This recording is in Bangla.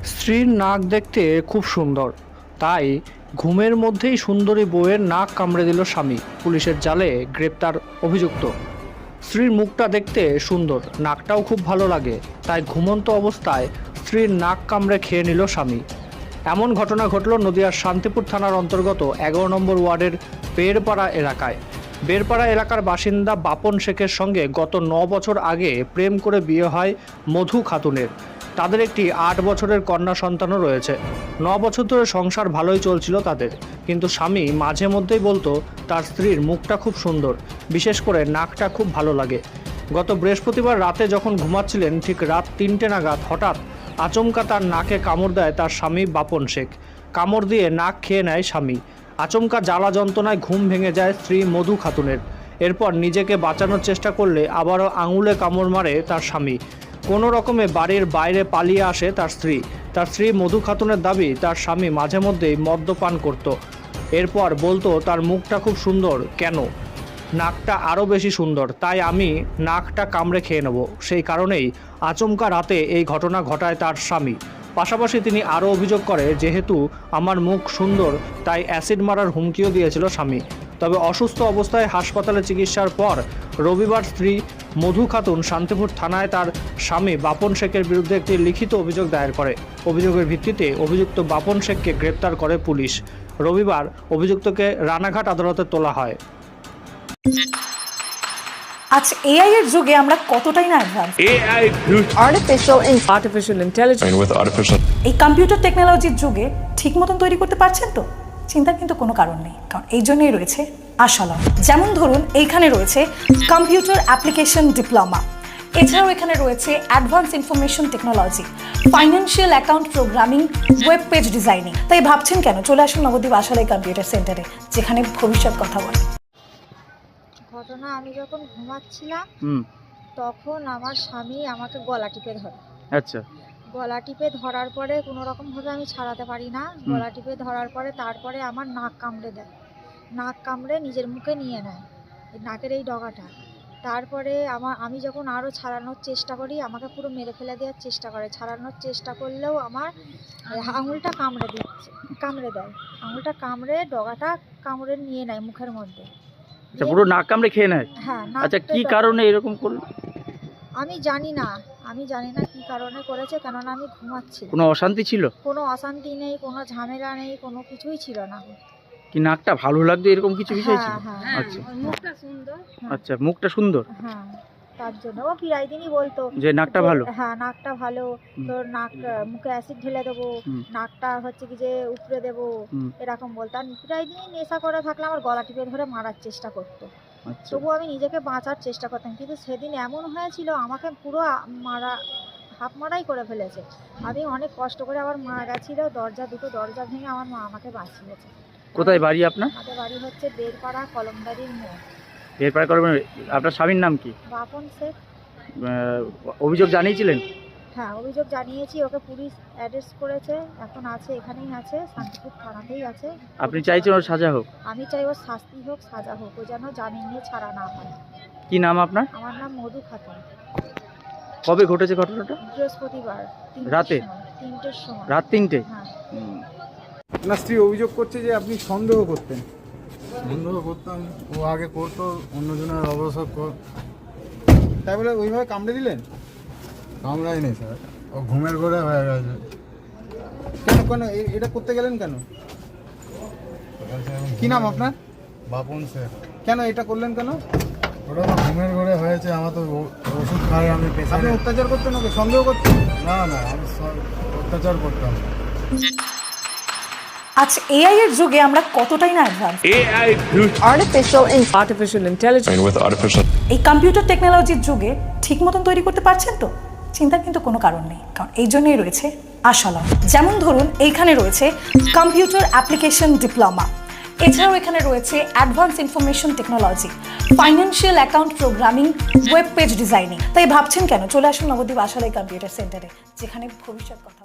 স্ত্রীর নাক দেখতে খুব সুন্দর, তাই ঘুমের মধ্যেই সুন্দরী বউয়ের নাক কামড়ে দিল স্বামী। পুলিশের জালে গ্রেপ্তার অভিযুক্ত। স্ত্রীর মুখটা দেখতে সুন্দর, নাকটাও খুব ভালো লাগে, তাই ঘুমন্ত অবস্থায় স্ত্রীর নাক কামড়ে খেয়ে নিল স্বামী। এমন ঘটনা ঘটল নদিয়ার শান্তিপুর থানার অন্তর্গত 11 নম্বর ওয়ার্ডের বেরপাড়া এলাকায়। বেরপাড়া এলাকার বাসিন্দা বাপন শেখের সঙ্গে গত 9 বছর আগে প্রেম করে বিয়ে হয় মধু খাতুনের। তাদের একটি 8 বছরের কন্যা সন্তানও রয়েছে। 9 বছর ধরে সংসার ভালোই চলছিল তাদের, কিন্তু স্বামী মাঝে মধ্যেই বলতো তার স্ত্রীর মুখটা খুব সুন্দর, বিশেষ করে নাকটা খুব ভালো লাগে। গত বৃহস্পতিবার রাতে যখন ঘুমাচ্ছিলেন, ঠিক রাত 3টে নাগাদ হঠাৎ আচমকা তার নাকে কামড় দেয় তার স্বামী বাপন শেখ। কামড় দিয়ে নাক খেয়ে নেয় স্বামী। আচমকা জ্বালা যন্ত্রণায় ঘুম ভেঙে যায় স্ত্রী মধু খাতুনের। এরপর নিজেকে বাঁচানোর চেষ্টা করলে আবারও আঙুলে কামড় মারে তার স্বামী। কোনো রকমে বাড়ির বাইরে পালিয়ে আসে তার স্ত্রী। তার স্ত্রী মধু খাতুনের দাবি, তার স্বামী মাঝে মধ্যেই মদ্যপান করত। এরপর বলতো তার মুখটা খুব সুন্দর, কেন নাকটা আরও বেশি সুন্দর, তাই আমি নাকটা কামড়ে খেয়ে নেব। সেই কারণেই আচমকা রাতে এই ঘটনা ঘটায় তার স্বামী। পাশাপাশি তিনি আরও অভিযোগ করে, যেহেতু আমার মুখ সুন্দর তাই অ্যাসিড মারার হুমকিও দিয়েছিল স্বামী। তবে অসুস্থ অবস্থায় হাসপাতালে চিকিৎসার পর রবিবার স্ত্রী মধু খাতুন শান্তিপুর থানায় তার স্বামী বাপন শেখের বিরুদ্ধে একটি লিখিত অভিযোগ দায়ের করে। অভিযোগের ভিত্তিতে অভিযুক্ত বাপন শেখকে গ্রেপ্তার করে পুলিশ। রবিবার অভিযুক্তকে রানাঘাট আদালতে তোলা হয়। আচ্ছা, এআই এর যুগে আমরা কতটাই না advance. AI artificial intelligence and with artificial এই কম্পিউটার টেকনোলজির যুগে ঠিক মতন তৈরি করতে পারছেন তো? চিন্তার কিন্তু কোনো কারণ নেই, কারণ এই জন্যই রয়েছে আশালম। যেমন ধরুন, এইখানে রয়েছে কম্পিউটার অ্যাপ্লিকেশন ডিপ্লোমা, এছাড়াও এখানে রয়েছে advance information technology, financial account programming, web page designing. তাই ভাবছেন কেন? চলে আসুন নবদ্বীপ আশালয় কম্পিউটার সেন্টারে, যেখানে ভবিষ্যৎ কথা বলে। ঘটনা, আমি যখন ঘুমাচ্ছিলাম তখন আমার স্বামী আমাকে গলা টিপে ধরে। আচ্ছা। গলা টিপে ধরার পরে কোনো রকমভাবে আমি ছাড়াতে পারি না। গলা টিপে ধরার পরে তারপরে আমার নাক কামড়ে দেয়। নাক কামড়ে নিজের মুখে নিয়ে নেয়, এই নাকের এই ডগাটা। তারপরে আমি যখন আরও ছাড়ানোর চেষ্টা করি, আমাকে পুরো মেরে ফেলে দেওয়ার চেষ্টা করে। ছাড়ানোর চেষ্টা করলেও আমার আঙুলটা কামড়ে দেয়। আঙুলটা কামড়ে ডগাটা কামড়ে নিয়ে নেয় মুখের মধ্যে। আচ্ছা, পুরো নাক কামড়ে খেয়ে নেয়? হ্যাঁ। আচ্ছা, কি কারণে এরকম করলো? আমি জানি না কি কারণে করেছে, কেননা আমি ঘুমাচ্ছি। কোনো অশান্তি ছিল? কোনো অশান্তি নেই, কোনো ঝামেলা নেই, কোনো কিছুই ছিল না। কি নাকটা ভালো লাগতো এরকম কিছু বিষয় ছিল? হ্যাঁ। আচ্ছা, মুখটা সুন্দর। আচ্ছা, মুখটা সুন্দর। হ্যাঁ, তার জন্য ও প্রায় দিনই বলতো যে নাকটা ভালো। হ্যাঁ, নাকটা ভালো, তোর নাক মুখে অ্যাসিড ঢেলে দেবো, নাকটা হচ্ছে কি যে উপড়ে দেবো, এরকম বলতো। আর প্রায় দিনই নেশা করে থাকলে আমার গলা টিপে ধরে মারার চেষ্টা করতো। তবু আমি নিজেকে বাঁচার চেষ্টা করতাম, কিন্তু সেদিন এমন হয়েছিল আমাকে পুরো হাফ মারাই করে ফেলেছে। আমি অনেক কষ্ট করে আবার মা গেছিল, দুটো দরজা ভেঙে আমার মা আমাকে বাঁচিয়েছে। কোথায় বাড়ি আপনার? আমাদের বাড়ি হচ্ছে বেরপাড়া কলমদারির মোড়। বেরপাড়া করবেন। আপনার স্বামীর নাম কি? বাপন শেখ। অভিযোগ জানিয়েছিলেন? হ্যাঁ, অভিযোগ জানিয়েছি, ওকে পুলিশ অ্যারেস্ট করেছে, এখন আছে, এখানেই আছে, শান্তিপুর থানাতেই আছে। আপনি চাইছেন ওর সাজা হোক? আমি চাই ওর শাস্তি হোক, সাজা হোক, ও যেন জামিন নিয়ে ছাড়া না হয়। কি নাম আপনার? আমার নাম মধু খাতুন। কবে ঘটেছে ঘটনাটা? বৃহস্পতিবার রাতে? 3টের সময়। রাত 3টে? হ্যাঁ। না, স্ত্রী অভিযোগ করছে যে আপনি সন্দেহ করতেন। সন্দেহ করতাম, ও আগে করতো অন্যজনের অবসর তাই বলে ওইভাবে কামড়ে দিলেন? কামড়ায়নি স্যার, ও ঘুমের ঘরে হয়ে গেছে। কেন এটা করতে গেলেন কেন? কি নাম আপনার? বাপন শেখ। কেন এটা করলেন কেন? ওটা তো ঘুমের ঘরে হয়েছে, আমার তো ওষুধ খাই, আমি আপনি পেছনে। অত্যাচার করতেন ওকে? সন্দেহ করতেন? না, আমি অত্যাচার করতাম না। আচ্ছা, এআই এর যুগে আমরা কতটাই না advance. AI artificial intelligence and with artificial এই কম্পিউটার টেকনোলজির যুগে ঠিক মতন তৈরি করতে পারছেন তো? চিন্তার কিন্তু কোনো কারণ নেই, কারণ এই জন্যই রয়েছে আশালম। যেমন ধরুন, এইখানে রয়েছে কম্পিউটার অ্যাপ্লিকেশন ডিপ্লোমা, এছাড়াও এখানে রয়েছে advance information technology, financial account programming, web page designing. তাই ভাবছেন কেন? চলে আসুন নবদ্বীপ আশালয় কম্পিউটার সেন্টারে, যেখানে ভবিষ্যৎ কথা